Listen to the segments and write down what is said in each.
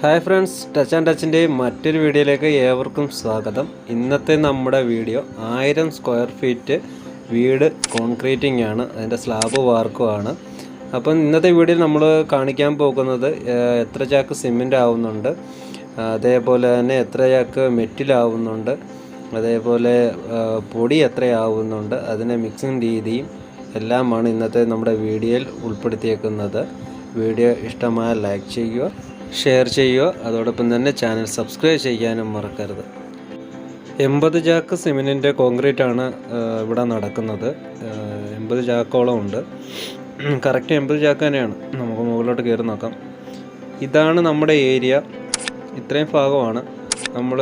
Hi friends, touch and ടച്ചിൻ്റെ മറ്റൊരു വീഡിയോയിലേക്ക് ഏവർക്കും സ്വാഗതം. ഇന്നത്തെ നമ്മുടെ വീഡിയോ 1000 സ്ക്വയർ ഫീറ്റ് വീട് കോൺക്രീറ്റിംഗ് ആണ്, അതിൻ്റെ സ്ലാബ് വാർക്കുമാണ്. അപ്പം ഇന്നത്തെ വീഡിയോയിൽ നമ്മൾ കാണിക്കാൻ പോകുന്നത് എത്ര ചാക്ക് സിമെൻ്റ് ആവുന്നുണ്ട്, അതേപോലെ തന്നെ എത്ര ചാക്ക് മെറ്റിലാവുന്നുണ്ട്, അതേപോലെ പൊടി എത്രയാവുന്നുണ്ട്, അതിൻ്റെ മിക്സിങ് രീതിയും എല്ലാമാണ് ഇന്നത്തെ നമ്മുടെ വീഡിയോയിൽ ഉൾപ്പെടുത്തിയേക്കുന്നത്. വീഡിയോ ഇഷ്ടമായ ലൈക്ക് ചെയ്യുക, ഷെയർ ചെയ്യുക, അതോടൊപ്പം തന്നെ ചാനൽ സബ്സ്ക്രൈബ് ചെയ്യാനും മറക്കരുത്. 80 ചാക്ക് സിമെൻറ്റിൻ്റെ കോൺക്രീറ്റാണ് ഇവിടെ നടക്കുന്നത്. 80 ചാക്കോളം ഉണ്ട്. കറക്റ്റ് 80 ചാക്ക് തന്നെയാണ്. നമുക്ക് മുകളിലോട്ട് കയറി നോക്കാം. ഇതാണ് നമ്മുടെ ഏരിയ. ഇത്രയും ഭാഗമാണ്. നമ്മൾ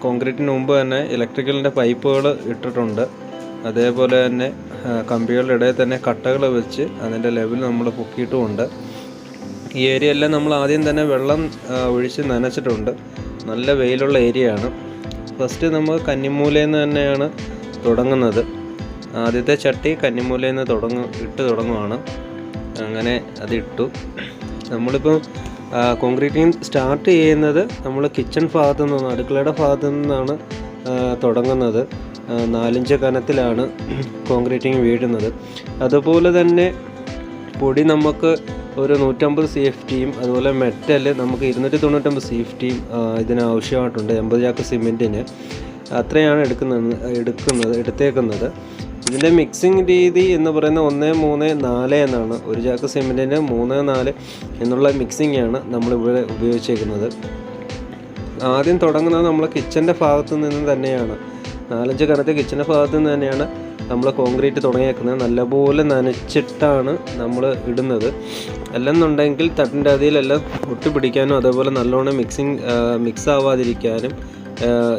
കോൺക്രീറ്റിന് മുമ്പ് തന്നെ ഇലക്ട്രിക്കലിൻ്റെ പൈപ്പുകൾ ഇട്ടിട്ടുണ്ട്. അതേപോലെ തന്നെ കമ്പികളുടെ ഇടയിൽ തന്നെ കട്ടകൾ വെച്ച് അതിൻ്റെ ലെവൽ നമ്മൾ പൊക്കിയിട്ടുമുണ്ട്. ഈ ഏരിയ എല്ലാം നമ്മൾ ആദ്യം തന്നെ വെള്ളം ഒഴിച്ച് നനച്ചിട്ടുണ്ട്. നല്ല വെയിലുള്ള ഏരിയയാണ്. ഫസ്റ്റ് നമ്മൾ കന്നിമൂലയിൽ നിന്ന് തന്നെയാണ് തുടങ്ങുന്നത്. ആദ്യത്തെ ചട്ടി കന്നിമൂലയിൽ നിന്ന് തുടങ്ങുവാണ്. അങ്ങനെ അതിട്ടു. നമ്മളിപ്പോൾ കോൺക്രീറ്റിംഗ് സ്റ്റാർട്ട് ചെയ്യുന്നത് നമ്മൾ കിച്ചൺ ഭാഗത്തു നിന്നാണ്, അടുക്കളയുടെ ഭാഗത്തു നിന്നാണ് തുടങ്ങുന്നത്. 4 ഇഞ്ച് കനത്തിലാണ് കോൺക്രീറ്റിംഗ് വീഴുന്നത്. അതുപോലെ തന്നെ പൊടി നമുക്ക് ഒരു 150 CFTയും അതുപോലെ മെറ്റൽ നമുക്ക് 295 CFTയും ഇതിനാവശ്യമായിട്ടുണ്ട്. 80 ചാക്ക് സിമെൻറ്റിന് അത്രയാണ് എടുത്തേക്കുന്നത്. ഇതിൻ്റെ മിക്സിംഗ് രീതി എന്ന് പറയുന്നത് 1, 3, 4 എന്നാണ്. ഒരു ചാക്ക് സിമെൻറ്റിന് 3, 4 എന്നുള്ള മിക്സിംഗാണ് നമ്മളിവിടെ ഉപയോഗിച്ചേക്കുന്നത്. ആദ്യം തുടങ്ങുന്നത് നമ്മൾ കിച്ചൻ്റെ ഭാഗത്തു നിന്ന് തന്നെയാണ്. 4 ഇഞ്ച് കനത്തെ കിച്ചൻ്റെ ഭാഗത്തു നിന്ന് തന്നെയാണ് നമ്മൾ കോൺക്രീറ്റ് തുടങ്ങിയേക്കുന്നത്. നല്ലപോലെ നനച്ചിട്ടാണ് നമ്മൾ ഇടുന്നത്. അല്ലെന്നുണ്ടെങ്കിൽ തട്ടിൻ്റെ അതിലെല്ലാം ഒട്ടിപ്പിടിക്കാനും അതേപോലെ നല്ലോണം മിക്സ് ആവാതിരിക്കാനും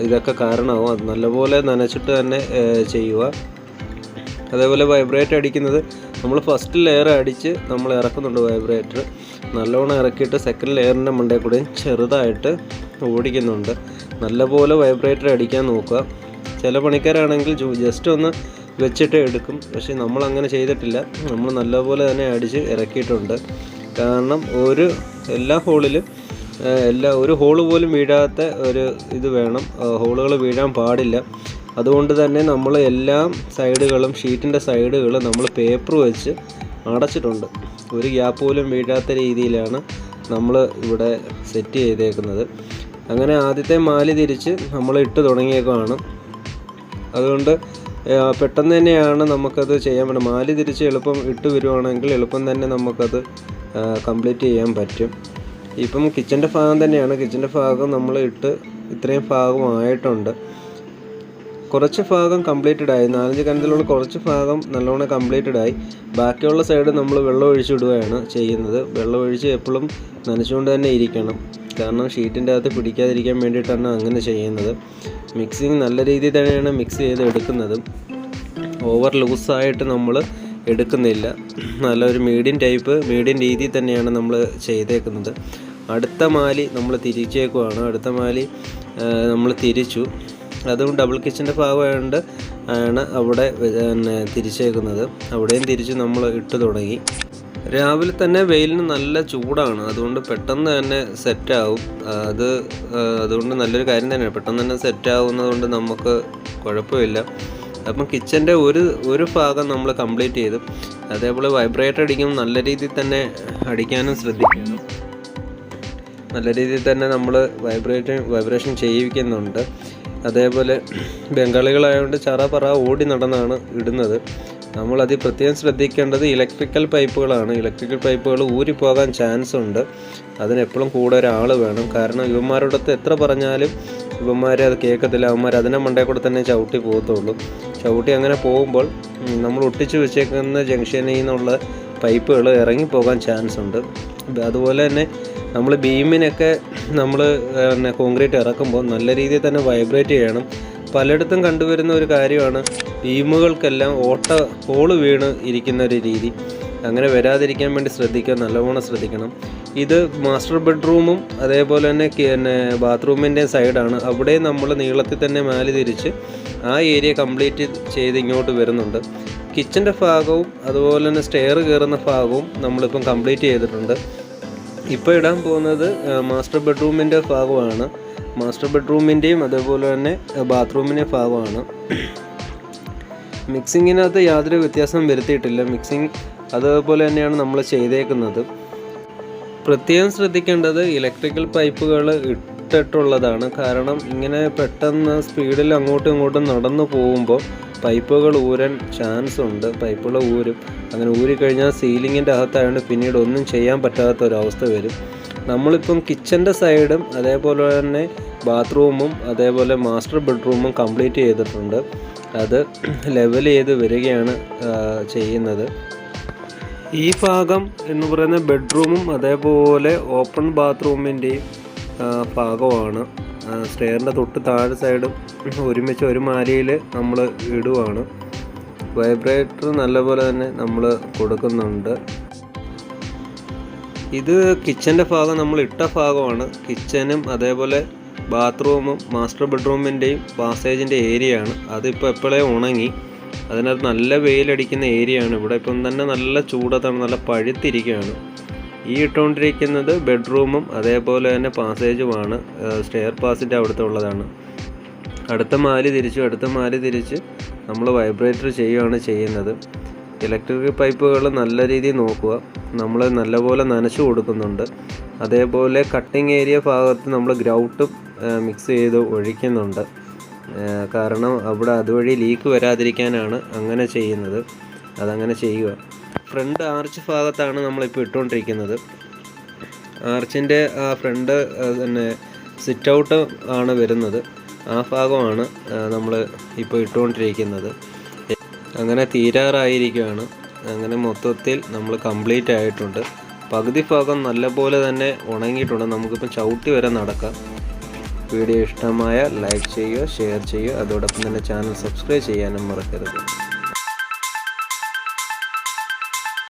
ഇതൊക്കെ കാരണമാവും. അത് നല്ലപോലെ നനച്ചിട്ട് തന്നെ ചെയ്യുക. അതേപോലെ വൈബ്രേറ്റർ അടിക്കുന്നത് നമ്മൾ ഫസ്റ്റ് ലെയർ അടിച്ച് നമ്മൾ ഇറക്കുന്നുണ്ട്. വൈബ്രേറ്റർ നല്ലോണം ഇറക്കിയിട്ട് സെക്കൻഡ് ലെയറിൻ്റെ മണ്ടയിൽ കൂടെ ചെറുതായിട്ട് ഓടിക്കുന്നുണ്ട്. നല്ലപോലെ വൈബ്രേറ്റർ അടിക്കാൻ നോക്കുക. ചില പണിക്കാരാണെങ്കിൽ ജസ്റ്റ് ഒന്ന് വെച്ചിട്ട് എടുക്കും. പക്ഷേ നമ്മളങ്ങനെ ചെയ്തിട്ടില്ല. നമ്മൾ നല്ലപോലെ തന്നെ അടിച്ച് ഇറക്കിയിട്ടുണ്ട്. കാരണം എല്ലാ ഹോളിലും ഒരു ഹോള് പോലും വീഴാത്ത ഒരു ഇത് വേണം. ഹോളുകൾ വീഴാൻ പാടില്ല. അതുകൊണ്ട് തന്നെ നമ്മൾ എല്ലാ സൈഡുകളും ഷീറ്റിൻ്റെ സൈഡുകൾ നമ്മൾ പേപ്പർ വെച്ച് അടച്ചിട്ടുണ്ട്. ഒരു ഗ്യാപ്പ് പോലും വീഴാത്ത രീതിയിലാണ് നമ്മൾ ഇവിടെ സെറ്റ് ചെയ്തേക്കുന്നത്. അങ്ങനെ ആദ്യത്തെ മാലി തിരിച്ച് നമ്മൾ ഇട്ട് തുടങ്ങിയേക്കുവാണ്. അതുകൊണ്ട് പെട്ടെന്ന് തന്നെയാണ് നമുക്കത് ചെയ്യാൻ പറ്റും. മാലി തിരിച്ച് എളുപ്പം ഇട്ട് വരുവാണെങ്കിൽ എളുപ്പം തന്നെ നമുക്കത് കംപ്ലീറ്റ് ചെയ്യാൻ പറ്റും. ഇപ്പം കിച്ചൻ്റെ ഭാഗം തന്നെയാണ്. കിച്ചൻ്റെ ഭാഗം നമ്മൾ ഇട്ട് ഇത്രയും ഭാഗമായിട്ടുണ്ട്. കുറച്ച് ഭാഗം കംപ്ലീറ്റഡ് ആയി. 4 ഇഞ്ച് കനത്തിലുള്ള കുറച്ച് ഭാഗം നല്ലോണം കംപ്ലീറ്റഡ് ആയി. ബാക്കിയുള്ള സൈഡ് നമ്മൾ വെള്ളം ഒഴിച്ചിടുകയാണ് ചെയ്യുന്നത്. വെള്ളം ഒഴിച്ച് എപ്പോഴും നനച്ചുകൊണ്ട് തന്നെ ഇരിക്കണം. കാരണം ഷീറ്റിൻ്റെ അകത്ത് പിടിക്കാതിരിക്കാൻ വേണ്ടിയിട്ടാണ് അങ്ങനെ ചെയ്യുന്നത്. മിക്സിങ് നല്ല രീതിയിൽ തന്നെയാണ് മിക്സ് ചെയ്ത് എടുക്കുന്നത്. ഓവർ ലൂസായിട്ട് നമ്മൾ എടുക്കുന്നില്ല. നല്ലൊരു മീഡിയം രീതിയിൽ തന്നെയാണ് നമ്മൾ ചെയ്തേക്കുന്നത്. അടുത്ത മാലി നമ്മൾ തിരിച്ചേക്കുവാണ്. അടുത്ത മാലി നമ്മൾ തിരിച്ചു. അതും ഡബിൾ കിച്ചൻ്റെ ഭാഗമായതുകൊണ്ട് ആണ് അവിടെ തിരിച്ചേക്കുന്നത്. അവിടെയും തിരിച്ച് നമ്മൾ ഇട്ട് തുടങ്ങി. രാവിലെ തന്നെ വെയിലിന് നല്ല ചൂടാണ്. അതുകൊണ്ട് പെട്ടെന്ന് തന്നെ സെറ്റാവും. അതുകൊണ്ട് നല്ലൊരു കാര്യം തന്നെയാണ്. പെട്ടെന്ന് തന്നെ സെറ്റാവുന്നത് കൊണ്ട് നമുക്ക് കുഴപ്പമില്ല. അപ്പം കിച്ചൻ്റെ ഒരു ഭാഗം നമ്മൾ കംപ്ലീറ്റ് ചെയ്തു. അതേപോലെ വൈബ്രേറ്റർ അടിക്കുമ്പോൾ നല്ല രീതിയിൽ തന്നെ അടിക്കാനും ശ്രദ്ധിക്കണം. നല്ല രീതിയിൽ തന്നെ നമ്മൾ വൈബ്രേഷൻ ചെയ്യിക്കുന്നുണ്ട്. അതേപോലെ ബംഗാളികളായതുകൊണ്ട് ചറ ഓടി നടന്നാണ് ഇടുന്നത്. നമ്മളത് പ്രത്യേകം ശ്രദ്ധിക്കേണ്ടത് ഇലക്ട്രിക്കൽ പൈപ്പുകളാണ്. ഇലക്ട്രിക്കൽ പൈപ്പുകൾ ഊരിപ്പോകാൻ ചാൻസ് ഉണ്ട്. അതിനെപ്പോഴും കൂടെ ഒരാൾ വേണം. കാരണം ഇവന്മാരോടൊത്ത് എത്ര പറഞ്ഞാലും ഇവന്മാർ അത് കേൾക്കത്തില്ല. അവന്മാർ അതിനെ മണ്ടയിൽ കൂടെ തന്നെ ചവിട്ടി പോകത്തുള്ളൂ. ചവിട്ടി അങ്ങനെ പോകുമ്പോൾ നമ്മൾ ഒട്ടിച്ച് വെച്ചേക്കുന്ന ജംഗ്ഷനിൽ നിന്നുള്ള പൈപ്പുകൾ ഇറങ്ങിപ്പോകാൻ ചാൻസ് ഉണ്ട്. അതുപോലെ തന്നെ നമ്മൾ ബീമിനൊക്കെ നമ്മൾ കോൺക്രീറ്റ് ഇറക്കുമ്പോൾ നല്ല രീതിയിൽ തന്നെ വൈബ്രേറ്റ് ചെയ്യണം. പലയിടത്തും കണ്ടുവരുന്ന ഒരു കാര്യമാണ് ബീമുകൾക്കെല്ലാം ഹോള് വീണ് ഇരിക്കുന്ന ഒരു രീതി. അങ്ങനെ വരാതിരിക്കാൻ വേണ്ടി നല്ലവണ്ണം ശ്രദ്ധിക്കണം. ഇത് മാസ്റ്റർ ബെഡ്റൂമും അതേപോലെ തന്നെ ബാത്റൂമിൻ്റെ സൈഡാണ്. അവിടെ നമ്മൾ നീളത്തിൽ തന്നെ മാലി തിരിച്ച് ആ ഏരിയ കംപ്ലീറ്റ് ചെയ്ത് ഇങ്ങോട്ട് വരുന്നുണ്ട്. കിച്ചൻ്റെ ഭാഗവും അതുപോലെ തന്നെ സ്റ്റെയർ കയറുന്ന ഭാഗവും നമ്മളിപ്പം കംപ്ലീറ്റ് ചെയ്തിട്ടുണ്ട്. ഇപ്പോൾ ഇടാൻ പോകുന്നത് മാസ്റ്റർ ബെഡ്റൂമിൻ്റെ ഭാഗമാണ്. മാസ്റ്റർ ബെഡ്റൂമിൻ്റെയും അതേപോലെ തന്നെ ബാത്റൂമിൻ്റെ ഭാഗമാണ്. മിക്സിങ്ങിനകത്ത് യാതൊരു വ്യത്യാസം വരുത്തിയിട്ടില്ല. മിക്സിങ് അതുപോലെ തന്നെയാണ് നമ്മൾ ചെയ്തേക്കുന്നത്. പ്രത്യേകം ശ്രദ്ധിക്കേണ്ടത് ഇലക്ട്രിക്കൽ പൈപ്പുകൾ ഇട്ടിട്ടുള്ളതാണ്. കാരണം ഇങ്ങനെ പെട്ടെന്ന് സ്പീഡിൽ അങ്ങോട്ടും ഇങ്ങോട്ടും നടന്നു പോകുമ്പോൾ പൈപ്പുകൾ ഊരാൻ ചാൻസ് ഉണ്ട്. പൈപ്പുകൾ ഊരും. അങ്ങനെ ഊരിക്കഴിഞ്ഞാൽ സീലിങ്ങിൻ്റെ അകത്തായതുകൊണ്ട് പിന്നീട് ഒന്നും ചെയ്യാൻ പറ്റാത്തൊരവസ്ഥ വരും. നമ്മളിപ്പം കിച്ചൻ്റെ സൈഡും അതേപോലെ തന്നെ ബാത്റൂമും അതേപോലെ മാസ്റ്റർ ബെഡ്റൂമും കംപ്ലീറ്റ് ചെയ്തിട്ടുണ്ട്. അത് ലെവൽ ചെയ്ത് വരികയാണ് ചെയ്യുന്നത്. ഈ ഭാഗം എന്ന് പറയുന്ന ബെഡ്റൂമും അതേപോലെ ഓപ്പൺ ബാത്റൂമിൻ്റെയും ഭാഗമാണ്. സ്റ്റെയറിൻ്റെ തൊട്ട് താഴെ സൈഡും ഒരുമിച്ച് ഒരു മാലയിൽ നമ്മൾ ഇടുവാണ്. വൈബ്രേറ്റർ നല്ലപോലെ തന്നെ നമ്മൾ കൊടുക്കുന്നുണ്ട്. ഇത് കിച്ചൻ്റെ ഭാഗം നമ്മൾ ഇട്ട ഭാഗമാണ്. കിച്ചനും അതേപോലെ ബാത്റൂമും മാസ്റ്റർ ബെഡ്റൂമിൻ്റെയും പാസേജിൻ്റെ ഏരിയയാണ്. അതിപ്പോൾ എപ്പോഴേ ഉണങ്ങി. അതിനകത്ത് നല്ല വെയിലടിക്കുന്ന ഏരിയയാണ്. ഇവിടെ ഇപ്പം തന്നെ നല്ല ചൂടത്താണ്, നല്ല പഴുത്തിരിക്കുകയാണ്. ഈ ഇട്ടുകൊണ്ടിരിക്കുന്നത് ബെഡ്റൂമും അതേപോലെ തന്നെ പാസേജുമാണ്. സ്റ്റെയർ പാസിൻ്റെ അവിടുത്തെ ഉള്ളതാണ്. അടുത്ത മാലി തിരിച്ച് നമ്മൾ വൈബ്രേറ്റർ ചെയ്യുകയാണ് ചെയ്യുന്നത്. ഇലക്ട്രിക് പൈപ്പുകൾ നല്ല രീതിയിൽ നോക്കുക. നമ്മൾ നല്ലപോലെ നനച്ചു കൊടുക്കുന്നുണ്ട്. അതേപോലെ കട്ടിങ് ഏരിയ ഭാഗത്ത് നമ്മൾ ഗ്രൗട്ടും മിക്സ് ചെയ്ത് ഒഴിക്കുന്നുണ്ട്. കാരണം അവിടെ അതുവഴി ലീക്ക് വരാതിരിക്കാനാണ് അങ്ങനെ ചെയ്യുന്നത്. അതങ്ങനെ ചെയ്യുക. ഫ്രണ്ട് ആർച്ച് ഭാഗത്താണ് നമ്മളിപ്പോൾ ഇട്ടുകൊണ്ടിരിക്കുന്നത്. ആർച്ചിൻ്റെ ആ ഫ്രണ്ട് തന്നെ സിറ്റ് ഔട്ട് ആണ് വരുന്നത്. ആ ഭാഗമാണ് നമ്മൾ ഇപ്പോൾ ഇട്ടുകൊണ്ടിരിക്കുന്നത്. അങ്ങനെ തീരാറായിരിക്കുകയാണ്. അങ്ങനെ മൊത്തത്തിൽ നമ്മൾ കംപ്ലീറ്റ് ആയിട്ടുണ്ട്. പകുതി ഭാഗം നല്ലപോലെ തന്നെ ഉണങ്ങിയിട്ടുണ്ട്. നമുക്കിപ്പോൾ ചവിട്ടി വരെ നടക്കാം. വീഡിയോ ഇഷ്ടമായ ലൈക്ക് ചെയ്യുക, ഷെയർ ചെയ്യുക. അതോടൊപ്പം തന്നെ ചാനൽ സബ്സ്ക്രൈബ് ചെയ്യാനും മറക്കരുത്.